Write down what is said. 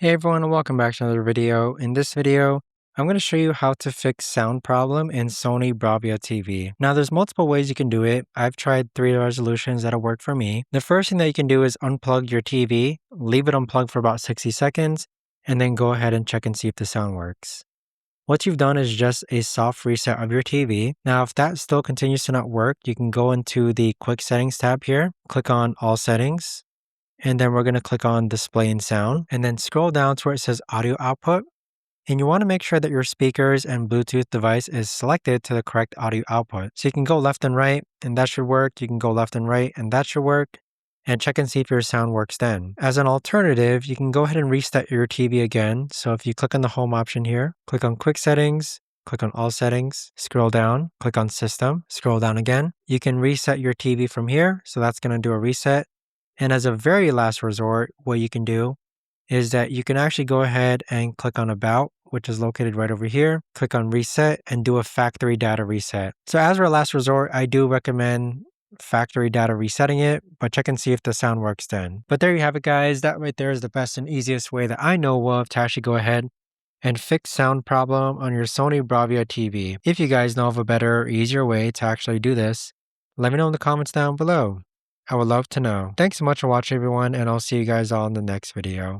Hey everyone, and welcome back to another video. In this video, I'm going to show you how to fix sound problem in Sony Bravia TV. Now there's multiple ways you can do it. I've tried 3 resolutions that'll work for me. The first thing that you can do is unplug your TV, leave it unplugged for about 60 seconds, and then go ahead and check and see if the sound works. What you've done is just a soft reset of your TV. Now if that still continues to not work, you can go into the quick settings tab here, click on all settings, and then we're going to click on display and sound and then scroll down to where it says audio output. And you want to make sure that your speakers and Bluetooth device is selected to the correct audio output. So you can go left and right and that should work. You can go left and right and that should work. And check and see if your sound works then. As an alternative, you can go ahead and reset your TV again. So if you click on the home option here, click on quick settings, click on all settings, scroll down, click on system, scroll down again. You can reset your TV from here. So that's going to do a reset. And as a very last resort, what you can do is that you can actually go ahead and click on About, which is located right over here. Click on Reset and do a factory data reset. So as our last resort, I do recommend factory data resetting it, but check and see if the sound works then. But there you have it, guys. That right there is the best and easiest way that I know of to actually go ahead and fix sound problem on your Sony Bravia TV. If you guys know of a better or easier way to actually do this, let me know in the comments down below. I would love to know. Thanks so much for watching, everyone, and I'll see you guys all in the next video.